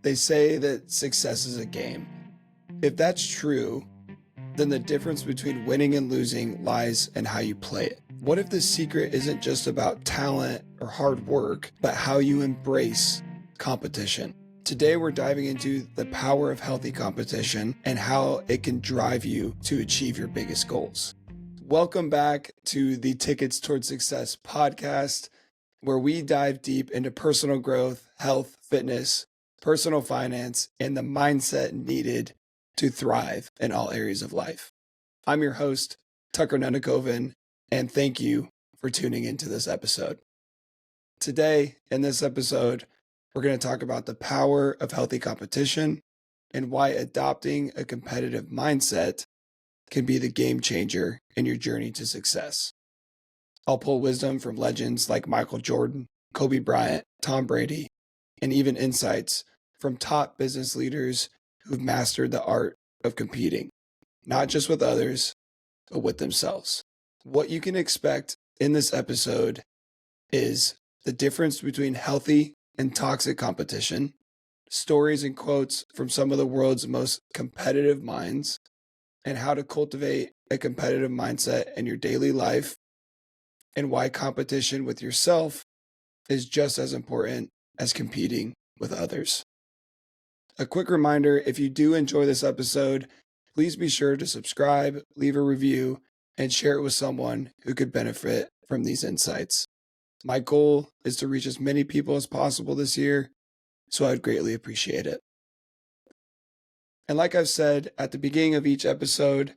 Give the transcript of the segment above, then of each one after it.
They say that success is a game. If that's true, then the difference between winning and losing lies in how you play it. What if the secret isn't just about talent or hard work, but how you embrace competition? Today, we're diving into the power of healthy competition and how it can drive you to achieve your biggest goals. Welcome back to the Tickets Towards Success podcast, where we dive deep into personal growth, health, fitness, personal finance, and the mindset needed to thrive in all areas of life. I'm your host, Tucker Nunakoven, and thank you for tuning into this episode. Today, in this episode, we're going to talk about the power of healthy competition and why adopting a competitive mindset can be the game changer in your journey to success. I'll pull wisdom from legends like Michael Jordan, Kobe Bryant, Tom Brady, and even insights from top business leaders who've mastered the art of competing, not just with others, but with themselves. What you can expect in this episode is the difference between healthy and toxic competition, stories and quotes from some of the world's most competitive minds, and how to cultivate a competitive mindset in your daily life, and why competition with yourself is just as important as competing with others. A quick reminder, if you do enjoy this episode, please be sure to subscribe, leave a review, and share it with someone who could benefit from these insights. My goal is to reach as many people as possible this year, so I'd greatly appreciate it. And like I've said at the beginning of each episode,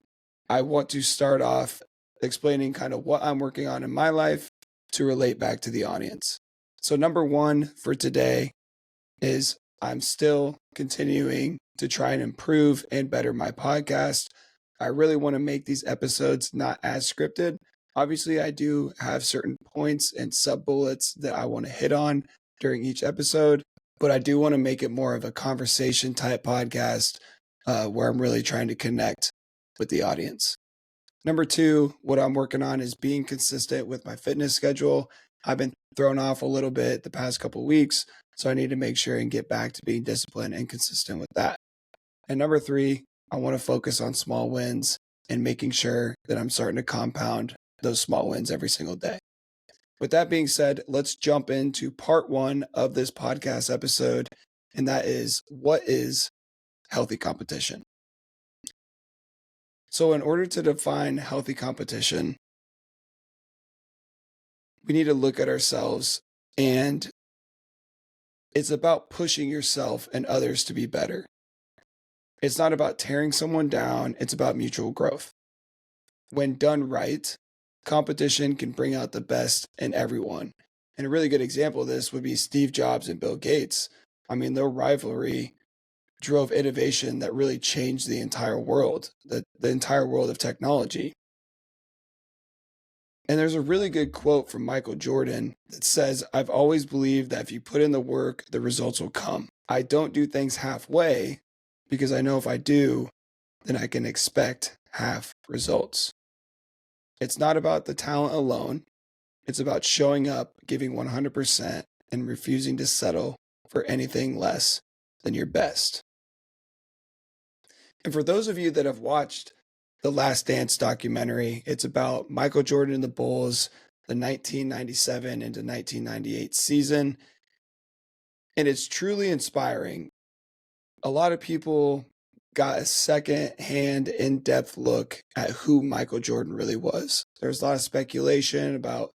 I want to start off explaining kind of what I'm working on in my life to relate back to the audience. So number one for today is I'm still continuing to try and improve and better my podcast. I really want to make these episodes not as scripted. Obviously, I do have certain points and sub-bullets that I want to hit on during each episode, but I do want to make it more of a conversation type podcast where I'm really trying to connect with the audience. Number two, what I'm working on is being consistent with my fitness schedule. I've been thrown off a little bit the past couple of weeks, so I need to make sure and get back to being disciplined and consistent with that. And number three, I want to focus on small wins and making sure that I'm starting to compound those small wins every single day. With that being said, let's jump into part one of this podcast episode, and that is, what is healthy competition? So in order to define healthy competition, we need to look at ourselves, and it's about pushing yourself and others to be better. It's not about tearing someone down, it's about mutual growth. When done right, competition can bring out the best in everyone. And a really good example of this would be Steve Jobs and Bill Gates. I mean, their rivalry drove innovation that really changed the entire world, the entire world of technology. And there's a really good quote from Michael Jordan that says, "I've always believed that if you put in the work, the results will come. I don't do things halfway because I know if I do, then I can expect half results." It's not about the talent alone. It's about showing up, giving 100%, and refusing to settle for anything less than your best. And for those of you that have watched the Last Dance documentary, it's about Michael Jordan and the Bulls, the 1997 into 1998 season. And it's truly inspiring. A lot of people got a second-hand, in-depth look at who Michael Jordan really was. There's a lot of speculation about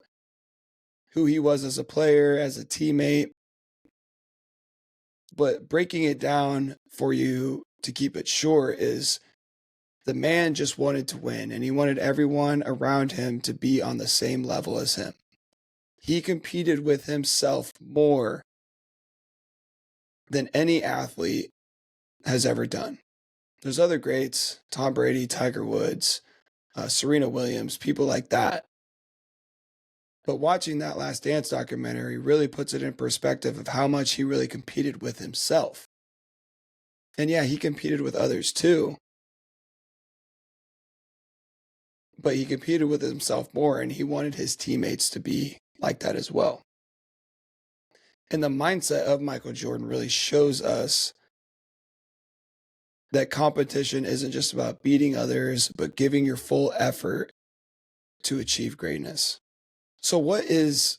who he was as a player, as a teammate. But breaking it down for you to keep it short is, the man just wanted to win, and he wanted everyone around him to be on the same level as him. He competed with himself more than any athlete has ever done. There's other greats, Tom Brady, Tiger Woods, Serena Williams, people like that. But watching that Last Dance documentary really puts it in perspective of how much he really competed with himself. And yeah, he competed with others too, but he competed with himself more, and he wanted his teammates to be like that as well. And the mindset of Michael Jordan really shows us that competition isn't just about beating others, but giving your full effort to achieve greatness. So, what is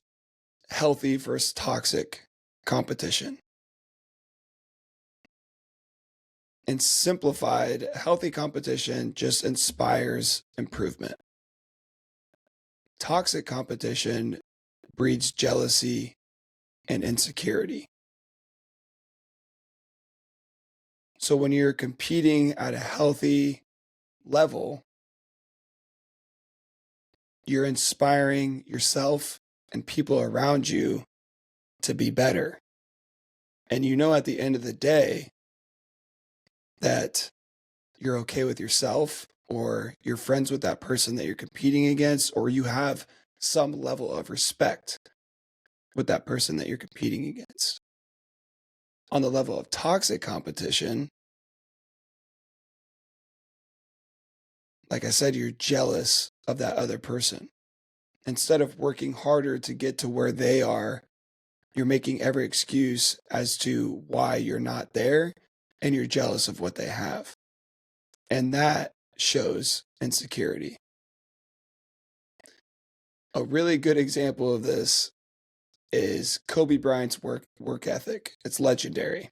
healthy versus toxic competition? And simplified, healthy competition just inspires improvement. Toxic competition breeds jealousy and insecurity. So when you're competing at a healthy level, you're inspiring yourself and people around you to be better. And you know at the end of the day that you're okay with yourself, or you're friends with that person that you're competing against, or you have some level of respect with that person that you're competing against. On the level of toxic competition, like I said, you're jealous of that other person. Instead of working harder to get to where they are, you're making every excuse as to why you're not there, and you're jealous of what they have. And that shows insecurity. A really good example of this is Kobe Bryant's work ethic. It's legendary.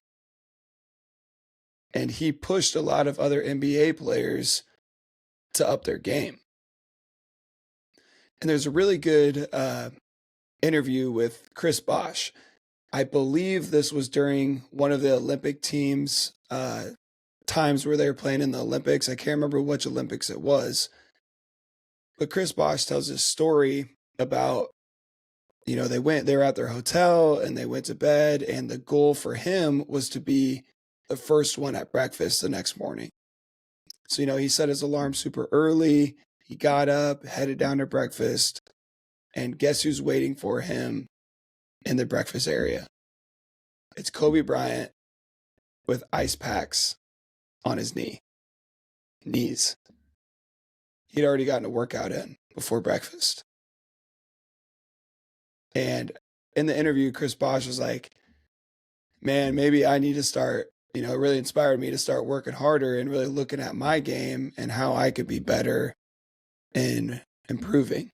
And he pushed a lot of other NBA players to up their game. And there's a really good interview with Chris Bosh. I believe this was during one of the Olympic teams' times where they were playing in the Olympics. I can't remember which Olympics it was. But Chris Bosh tells this story about, they were at their hotel and they went to bed, and the goal for him was to be the first one at breakfast the next morning. So, he set his alarm super early. He got up, headed down to breakfast, and guess who's waiting for him in the breakfast area? It's Kobe Bryant with ice packs on his knees. He'd already gotten a workout in before breakfast. And in the interview, Chris Bosh was like, man, maybe I need to start, it really inspired me to start working harder and really looking at my game and how I could be better in improving.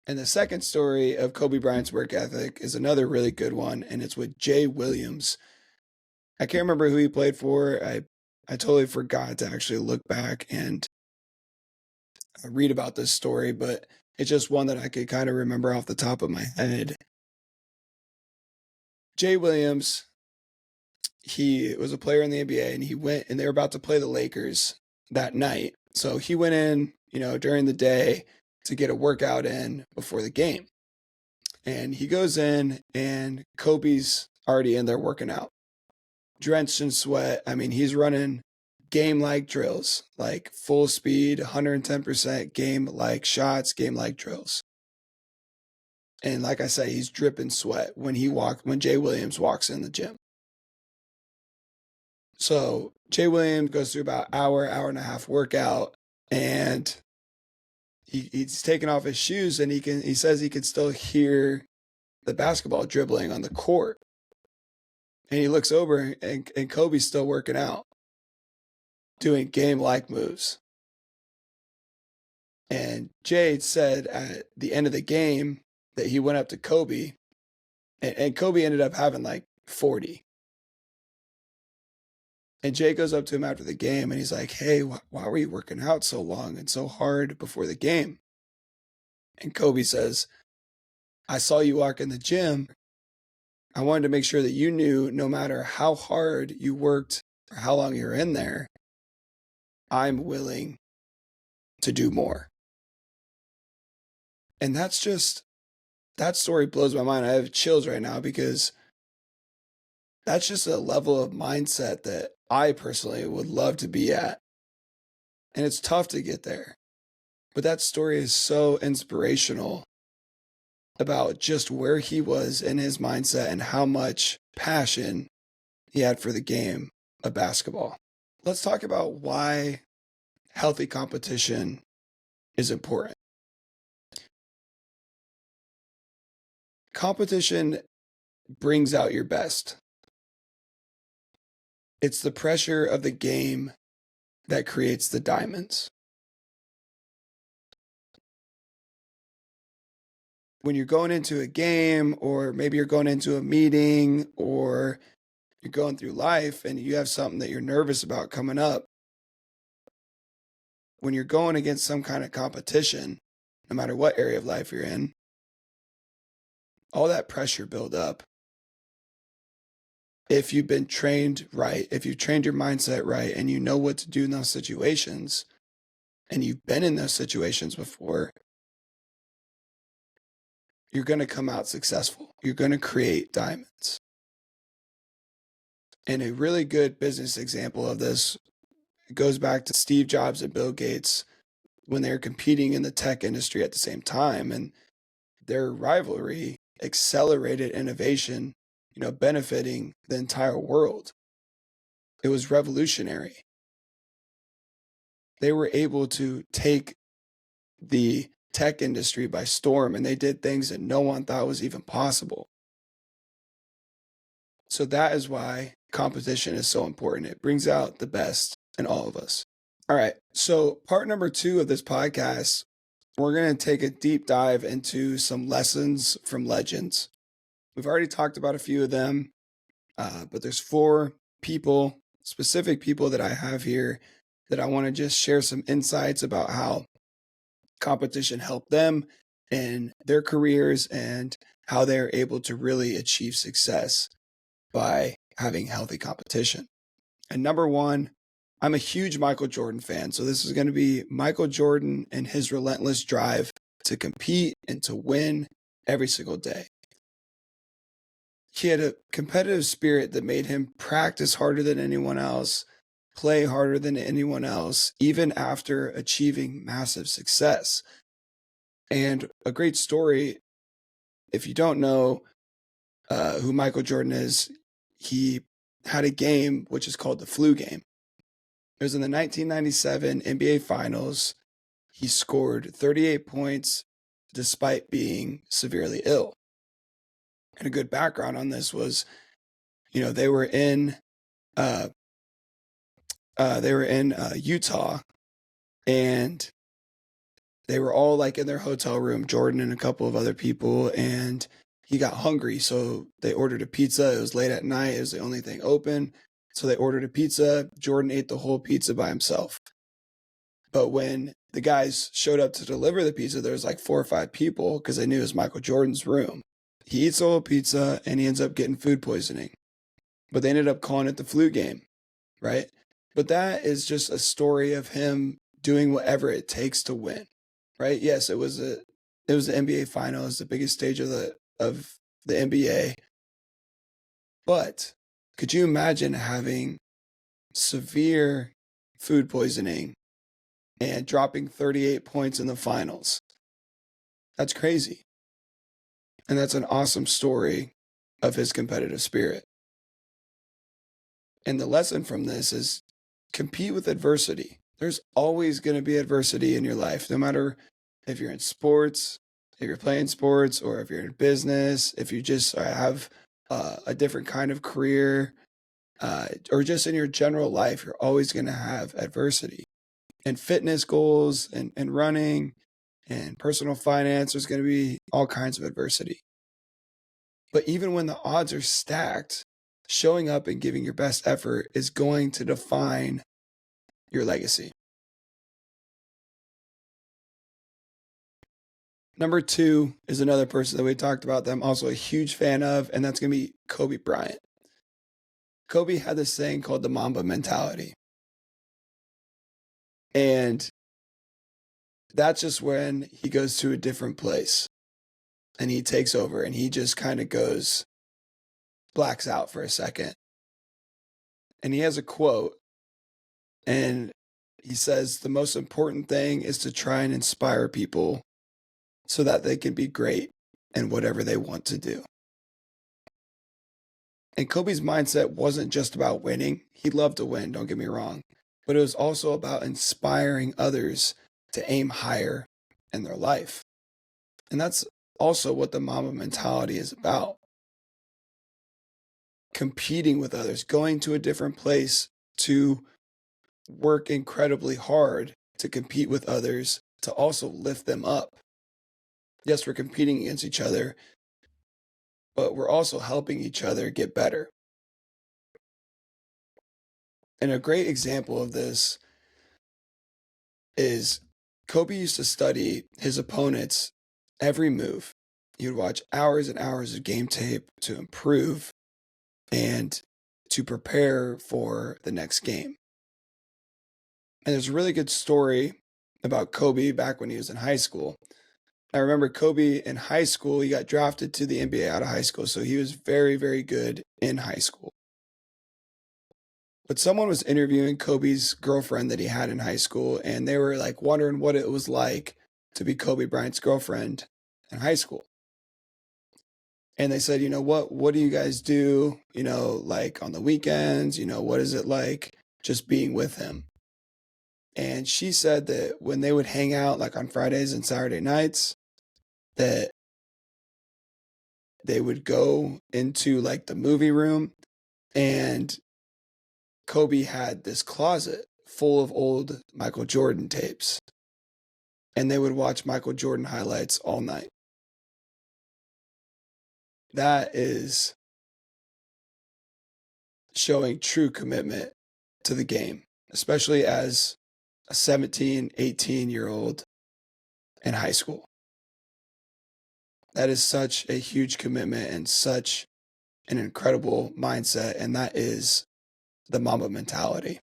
And the second story of Kobe Bryant's work ethic is another really good one, and it's with Jay Williams. I can't remember who he played for. I totally forgot to actually look back and read about this story, but it's just one that I could kind of remember off the top of my head. Jay Williams, he was a player in the NBA, and he went, and they were about to play the Lakers that night. So he went in, during the day to get a workout in before the game. And he goes in, and Kobe's already in there working out, drenched in sweat. I mean, he's running game-like drills, like full speed, 110% game-like shots, game-like drills. And like I said, he's dripping sweat when Jay Williams walks in the gym. So Jay Williams goes through about hour and a half workout, and he's taking off his shoes, and he says he can still hear the basketball dribbling on the court. And he looks over, and Kobe's still working out, doing game-like moves. And Jay said at the end of the game that he went up to Kobe, and Kobe ended up having like 40. And Jay goes up to him after the game, and he's like, hey, why were you working out so long and so hard before the game? And Kobe says, I saw you walk in the gym. I wanted to make sure that you knew no matter how hard you worked or how long you're in there, I'm willing to do more. And that story blows my mind. I have chills right now, because that's just a level of mindset that I personally would love to be at. And it's tough to get there. But that story is so inspirational about just where he was in his mindset and how much passion he had for the game of basketball. Let's talk about why healthy competition is important. Competition brings out your best. It's the pressure of the game that creates the diamonds. When you're going into a game, or maybe you're going into a meeting, or you're going through life and you have something that you're nervous about coming up, when you're going against some kind of competition, no matter what area of life you're in, all that pressure build up. If you've been trained right, if you've trained your mindset right, and you know what to do in those situations, and you've been in those situations before, you're going to come out successful. You're going to create diamonds. And a really good business example of this goes back to Steve Jobs and Bill Gates when they were competing in the tech industry at the same time. And their rivalry accelerated innovation, benefiting the entire world. It was revolutionary. They were able to take the tech industry by storm, and they did things that no one thought was even possible. So that is why competition is so important. It brings out the best in all of us. All right. So part number 2 of this podcast, we're going to take a deep dive into some lessons from legends. We've already talked about a few of them, but there's 4 people, specific people that I have here that I want to just share some insights about how competition helped them in their careers and how they're able to really achieve success by having healthy competition. And number 1, I'm a huge Michael Jordan fan. So this is going to be Michael Jordan and his relentless drive to compete and to win every single day. He had a competitive spirit that made him practice harder than anyone else, play harder than anyone else, even after achieving massive success. And a great story, if you don't know who Michael Jordan is, he had a game which is called the flu game. It was in the 1997 NBA Finals. He scored 38 points despite being severely ill. And a good background on this was, they were in Utah, and they were all like in their hotel room, Jordan and a couple of other people, and he got hungry. So they ordered a pizza. It was late at night. It was the only thing open. So they ordered a pizza. Jordan ate the whole pizza by himself. But when the guys showed up to deliver the pizza, there was like 4 or 5 people because they knew it was Michael Jordan's room. He eats the whole pizza and he ends up getting food poisoning. But they ended up calling it the flu game, right? But that is just a story of him doing whatever it takes to win, right? Yes, it was the NBA Finals, the biggest stage of the NBA. But could you imagine having severe food poisoning and dropping 38 points in the finals? That's crazy. And that's an awesome story of his competitive spirit. And the lesson from this is compete with adversity. There's always going to be adversity in your life, no matter if you're in sports, if you're playing sports, or if you're in business, if you just have a different kind of career, or just in your general life, you're always going to have adversity. And fitness goals and running and personal finance, there's going to be all kinds of adversity. But even when the odds are stacked, showing up and giving your best effort is going to define your legacy. Number 2 is another person that we talked about that I'm also a huge fan of, and that's going to be Kobe Bryant. Kobe had this thing called the Mamba mentality. And that's just when he goes to a different place and he takes over and he just kind of blacks out for a second. And he has a quote, and he says, the most important thing is to try and inspire people so that they can be great in whatever they want to do. And Kobe's mindset wasn't just about winning. He loved to win, don't get me wrong. But it was also about inspiring others to aim higher in their life. And that's also what the Mamba mentality is about. competing with others, going to a different place to work incredibly hard to compete with others, to also lift them up. Yes, we're competing against each other, but we're also helping each other get better. And a great example of this is Kobe used to study his opponents' every move. He would watch hours and hours of game tape to improve and to prepare for the next game. And there's a really good story about Kobe back when he was in high school. I remember Kobe in high school, he got drafted to the NBA out of high school, so he was very, very good in high school. But someone was interviewing Kobe's girlfriend that he had in high school, and they were like wondering what it was like to be Kobe Bryant's girlfriend in high school. And they said, what do you guys do, like on the weekends? What is it like just being with him? And she said that when they would hang out like on Fridays and Saturday nights, that they would go into like the movie room, and Kobe had this closet full of old Michael Jordan tapes, and they would watch Michael Jordan highlights all night. That is showing true commitment to the game, especially as a 17, 18-year-old in high school. That is such a huge commitment and such an incredible mindset, and that is the Mamba mentality.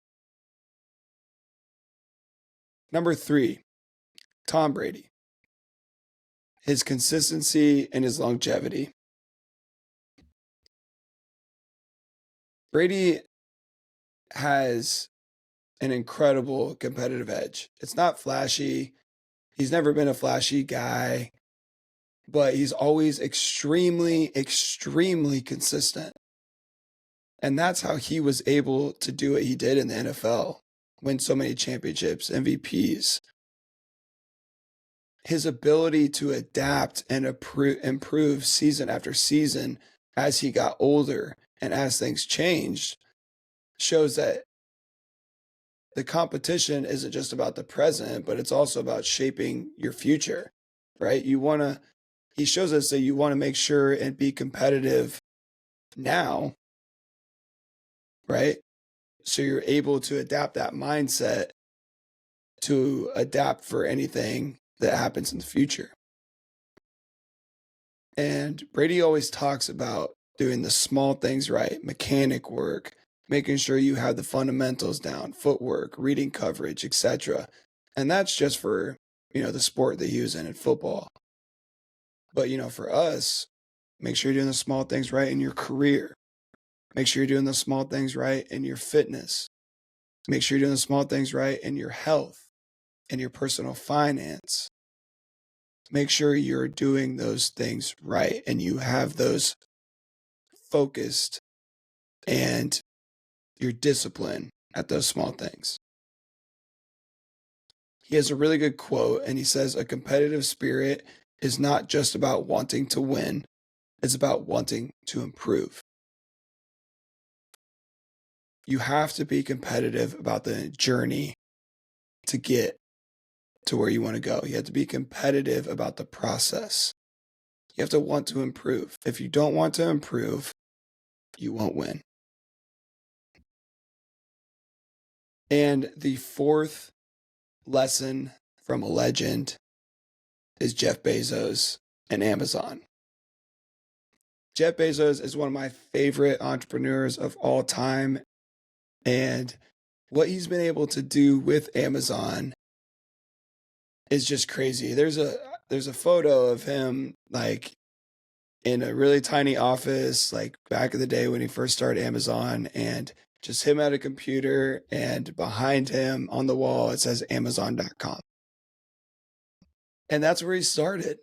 Number 3, Tom Brady. His consistency and his longevity. Brady has an incredible competitive edge. It's not flashy. He's never been a flashy guy, but he's always extremely, extremely consistent. And that's how he was able to do what he did in the NFL, win so many championships, MVPs. His ability to adapt and improve season after season as he got older and as things changed shows that the competition isn't just about the present, but it's also about shaping your future, right? He shows us that you want to make sure and be competitive now, right? So you're able to adapt that mindset to adapt for anything that happens in the future. And Brady always talks about doing the small things right, mechanic work, making sure you have the fundamentals down, footwork, reading coverage, etc. And that's just for, the sport that he was in football. But, for us, make sure you're doing the small things right in your career. Make sure you're doing the small things right in your fitness. Make sure you're doing the small things right in your health and your personal finance. Make sure you're doing those things right and you have those focused and your discipline at those small things. He has a really good quote, and he says, "A competitive spirit is not just about wanting to win, it's about wanting to improve." You have to be competitive about the journey to get to where you want to go. You have to be competitive about the process. You have to want to improve. If you don't want to improve, you won't win. And the fourth lesson from a legend is Jeff Bezos and Amazon. Jeff Bezos is one of my favorite entrepreneurs of all time. And what he's been able to do with Amazon is just crazy. There's a photo of him like in a really tiny office, like back in the day when he first started Amazon, and just him at a computer, and behind him on the wall it says Amazon.com. And that's where he started.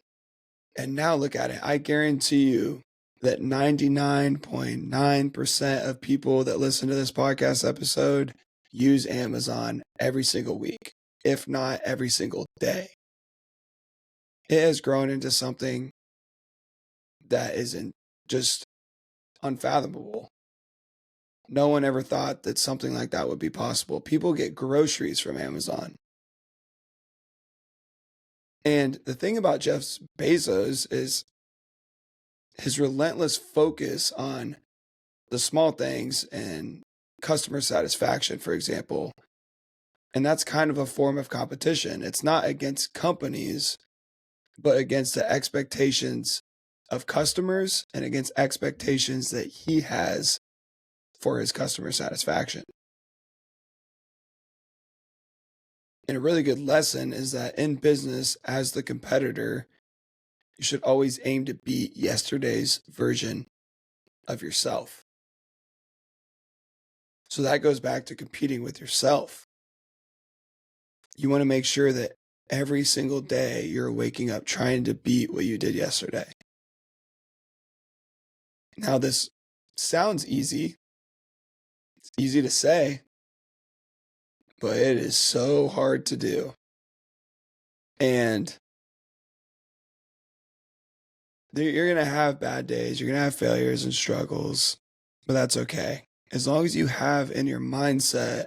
And now look at it. I guarantee you that 99.9% of people that listen to this podcast episode use Amazon every single week, if not every single day. It has grown into something that isn't just unfathomable. No one ever thought that something like that would be possible. People get groceries from Amazon. And the thing about Jeff Bezos is his relentless focus on the small things and customer satisfaction, for example. And that's kind of a form of competition. It's not against companies, but against the expectations of customers and against expectations that he has for his customer satisfaction. And a really good lesson is that in business, as the competitor, you should always aim to beat yesterday's version of yourself. So that goes back to competing with yourself. You want to make sure that every single day you're waking up trying to beat what you did yesterday. Now, this sounds easy. It's easy to say, but it is so hard to do. And you're going to have bad days, you're going to have failures and struggles, but that's okay. As long as you have in your mindset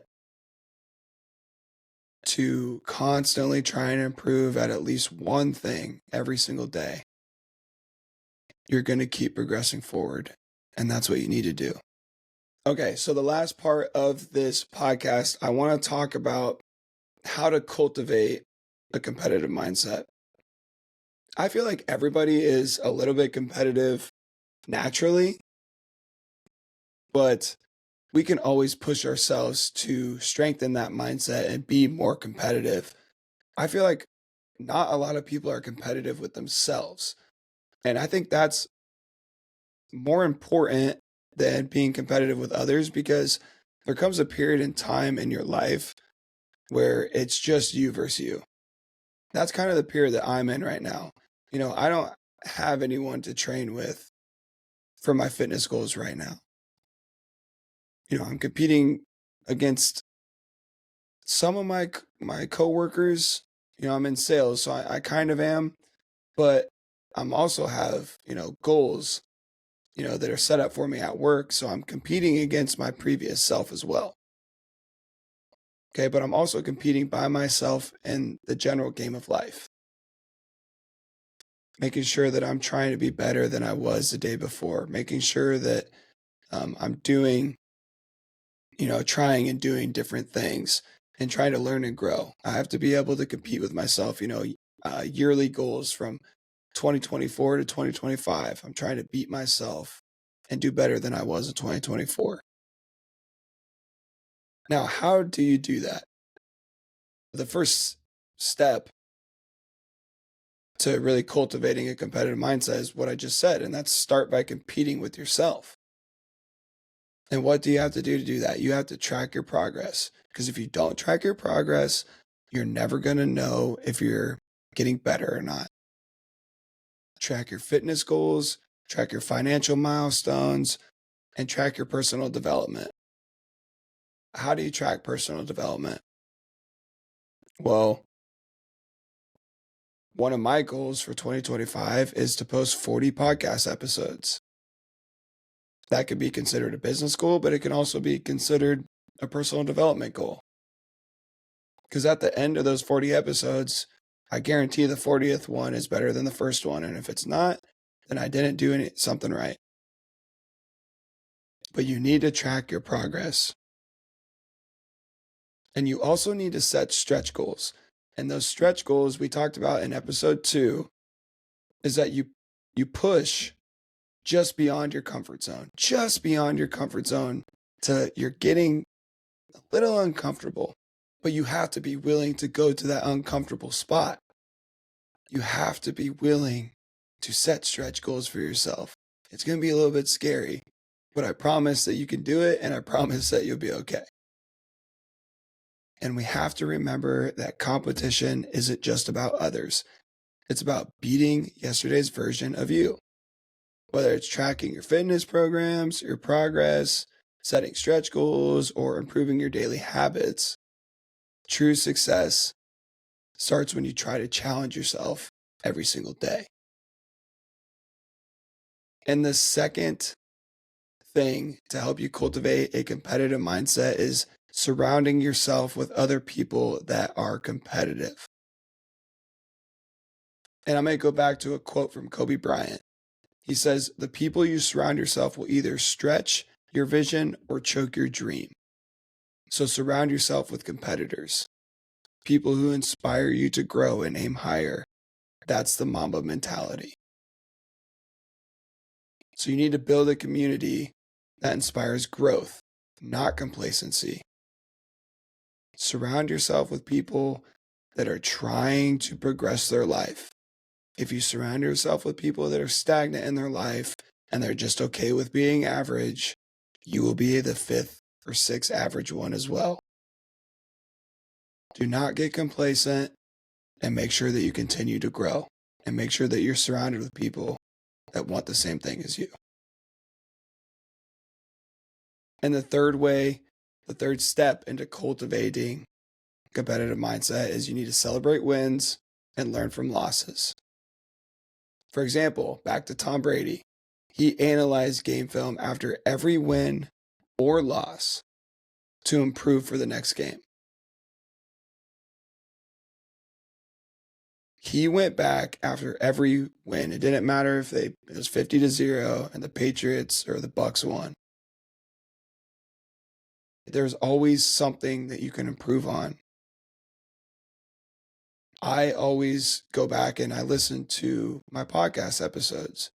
to constantly try and improve at least one thing every single day, you're going to keep progressing forward. And that's what you need to do. Okay, so the last part of this podcast, I want to talk about how to cultivate a competitive mindset. I feel like everybody is a little bit competitive naturally, but we can always push ourselves to strengthen that mindset and be more competitive. I feel like not a lot of people are competitive with themselves. And I think that's more important than being competitive with others, because there comes a period in time in your life where it's just you versus you. That's kind of the period that I'm in right now. I don't have anyone to train with for my fitness goals right now. I'm competing against some of my coworkers. I'm in sales, so I kind of am, but I'm also have, goals, that are set up for me at work. So I'm competing against my previous self as well. Okay, but I'm also competing by myself in the general game of life, making sure that I'm trying to be better than I was the day before, making sure that I'm doing, trying and doing different things and trying to learn and grow. I have to be able to compete with myself, yearly goals from 2024 to 2025. I'm trying to beat myself and do better than I was in 2024. Now, how do you do that? The first step to really cultivating a competitive mindset is what I just said, and that's start by competing with yourself. And what do you have to do that? You have to track your progress, because if you don't track your progress, you're never going to know if you're getting better or not. Track your fitness goals, track your financial milestones, and track your personal development. How do you track personal development? Well, one of my goals for 2025 is to post 40 podcast episodes. That could be considered a business goal, but it can also be considered a personal development goal. Because at the end of those 40 episodes, I guarantee the 40th one is better than the first one. And if it's not, then I didn't do something right. But you need to track your progress. And you also need to set stretch goals. And those stretch goals we talked about in episode 2 is that you push just beyond your comfort zone, to you're getting a little uncomfortable, but you have to be willing to go to that uncomfortable spot. You have to be willing to set stretch goals for yourself. It's going to be a little bit scary, but I promise that you can do it, and I promise that you'll be okay. And we have to remember that competition isn't just about others. It's about beating yesterday's version of you. Whether it's tracking your fitness programs, your progress, setting stretch goals, or improving your daily habits, true success starts when you try to challenge yourself every single day. And the second thing to help you cultivate a competitive mindset is surrounding yourself with other people that are competitive. And I'm going to go back to a quote from Kobe Bryant. He says, "The people you surround yourself will either stretch your vision or choke your dream." So surround yourself with competitors, people who inspire you to grow and aim higher. That's the Mamba mentality. So you need to build a community that inspires growth, not complacency. Surround yourself with people that are trying to progress their life. If you surround yourself with people that are stagnant in their life and they're just okay with being average, you will be the fifth or sixth average one as well. Do not get complacent, and make sure that you continue to grow, and make sure that you're surrounded with people that want the same thing as you. And the third step into cultivating competitive mindset is you need to celebrate wins and learn from losses. For example, back to Tom Brady. He analyzed game film after every win or loss to improve for the next game. He went back after every win. It didn't matter if it was 50-0 and the Patriots or the Bucks won. There's always something that you can improve on. I always go back and I listen to my podcast episodes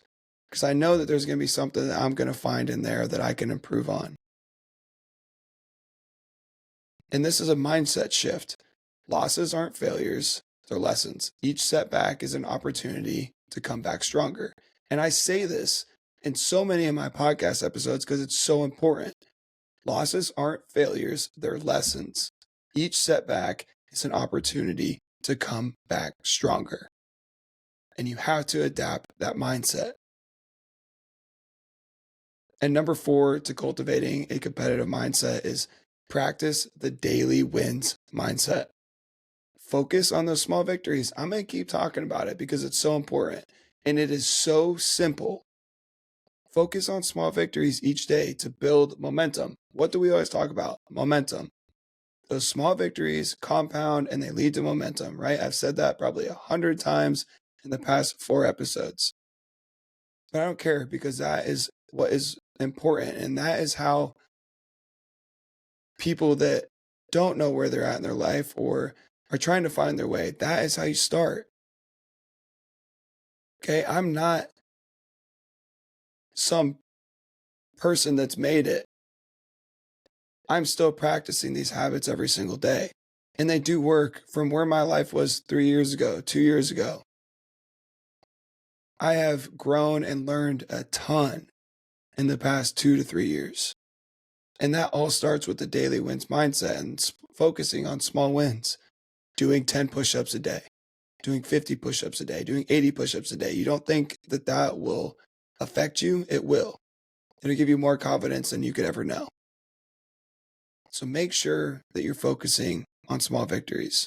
because I know that there's going to be something that I'm going to find in there that I can improve on. And this is a mindset shift. Losses aren't failures, they're lessons. Each setback is an opportunity to come back stronger. And I say this in so many of my podcast episodes because it's so important. Losses aren't failures, they're lessons. Each setback is an opportunity to come back stronger. And you have to adapt that mindset. And number 4 to cultivating a competitive mindset is practice the daily wins mindset. Focus on those small victories. I'm going to keep talking about it because it's so important. And it is so simple. Focus on small victories each day to build momentum. What do we always talk about? Momentum. Those small victories compound and they lead to momentum, right? I've said that probably 100 times in the past 4 episodes. But I don't care because that is what is important. And that is how people that don't know where they're at in their life or are trying to find their way, that is how you start. Okay, I'm not some person that's made it. I'm still practicing these habits every single day. And they do work from where my life was 3 years ago, 2 years ago. I have grown and learned a ton in the past 2 to 3 years. And that all starts with the daily wins mindset and focusing on small wins. Doing 10 push-ups a day, doing 50 push-ups a day, doing 80 push-ups a day. You don't think that that will affect you? It will. It'll give you more confidence than you could ever know. So make sure that you're focusing on small victories.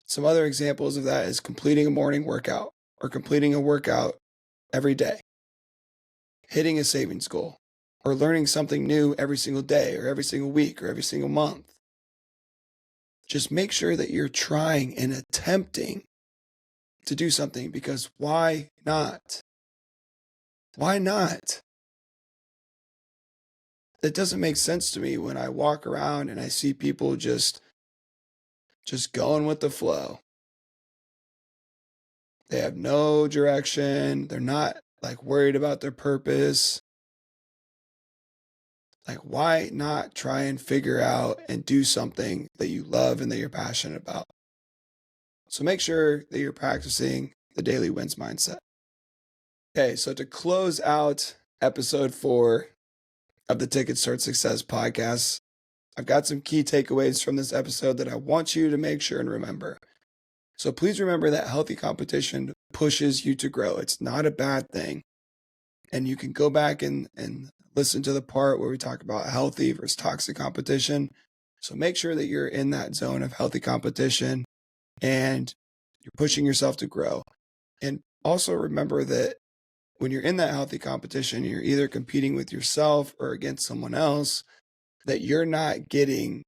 Some other examples of that is completing a morning workout or completing a workout every day, hitting a savings goal, or learning something new every single day or every single week or every single month. Just make sure that you're trying and attempting to do something because why not? Why not? It doesn't make sense to me when I walk around and I see people just going with the flow. They have no direction. They're not like worried about their purpose. Like, why not try and figure out and do something that you love and that you're passionate about? So make sure that you're practicing the daily wins mindset. Okay, so to close out episode 4 of the Tickets Towards Success podcast, I've got some key takeaways from this episode that I want you to make sure and remember. So please remember that healthy competition pushes you to grow. It's not a bad thing. And you can go back and listen to the part where we talk about healthy versus toxic competition. So make sure that you're in that zone of healthy competition and you're pushing yourself to grow. And also remember that when you're in that healthy competition, you're either competing with yourself or against someone else, that you're not getting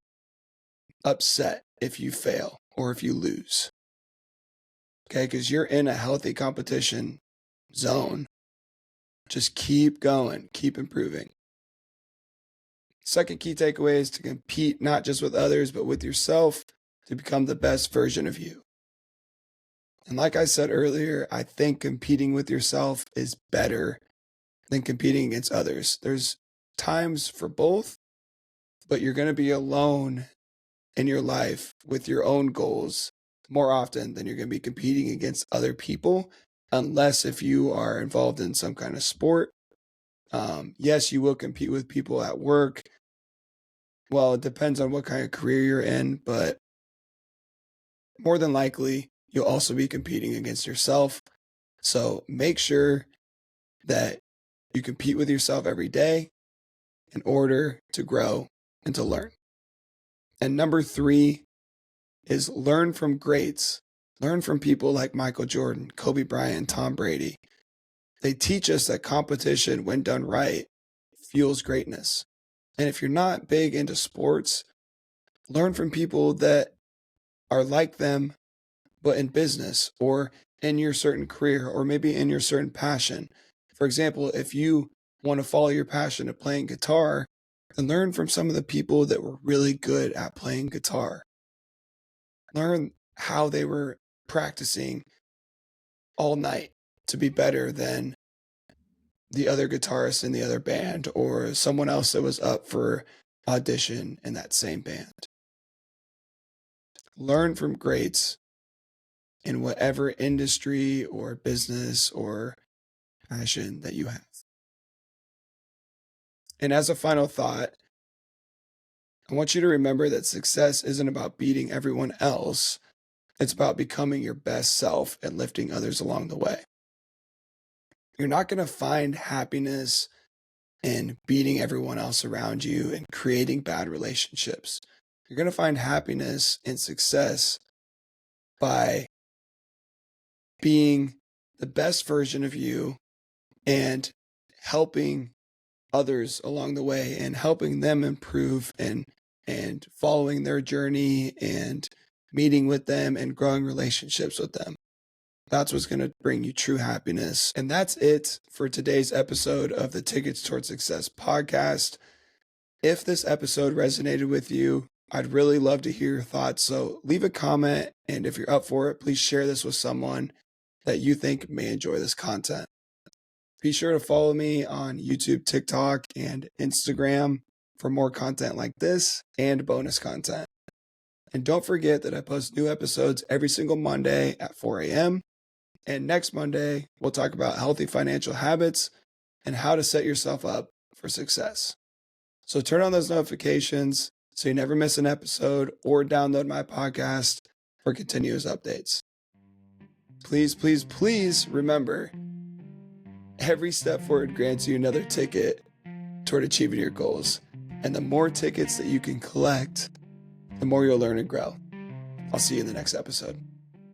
upset if you fail or if you lose. Okay, because you're in a healthy competition zone. Just keep going, keep improving. Second key takeaway is to compete not just with others, but with yourself to become the best version of you. And like I said earlier, I think competing with yourself is better than competing against others. There's times for both, but you're going to be alone in your life with your own goals more often than you're going to be competing against other people, unless if you are involved in some kind of sport. Yes, you will compete with people at work. Well, it depends on what kind of career you're in, but more than likely, you'll also be competing against yourself. So make sure that you compete with yourself every day in order to grow and to learn. And number 3 is learn from greats. Learn from people like Michael Jordan, Kobe Bryant, Tom Brady. They teach us that competition, when done right, fuels greatness. And if you're not big into sports, learn from people that are like them, but in business or in your certain career or maybe in your certain passion. For example, if you want to follow your passion of playing guitar, then learn from some of the people that were really good at playing guitar. Learn how they were practicing all night to be better than the other guitarist in the other band or someone else that was up for audition in that same band. Learn from greats in whatever industry or business or passion that you have. And as a final thought, I want you to remember that success isn't about beating everyone else. It's about becoming your best self and lifting others along the way. You're not going to find happiness in beating everyone else around you and creating bad relationships. You're going to find happiness and success by being the best version of you and helping others along the way and helping them improve and following their journey and meeting with them and growing relationships with them. That's what's going to bring you true happiness. And that's it for today's episode of the Tickets Towards Success podcast. If this episode resonated with you, I'd really love to hear your thoughts. So leave a comment. And if you're up for it, please share this with someone that you think may enjoy this content. Be sure to follow me on YouTube, TikTok, and Instagram for more content like this and bonus content. And don't forget that I post new episodes every single Monday at 4 a.m. And next Monday, we'll talk about healthy financial habits and how to set yourself up for success. So turn on those notifications so you never miss an episode or download my podcast for continuous updates. Please, please, please remember, every step forward grants you another ticket toward achieving your goals. And the more tickets that you can collect, the more you'll learn and grow. I'll see you in the next episode.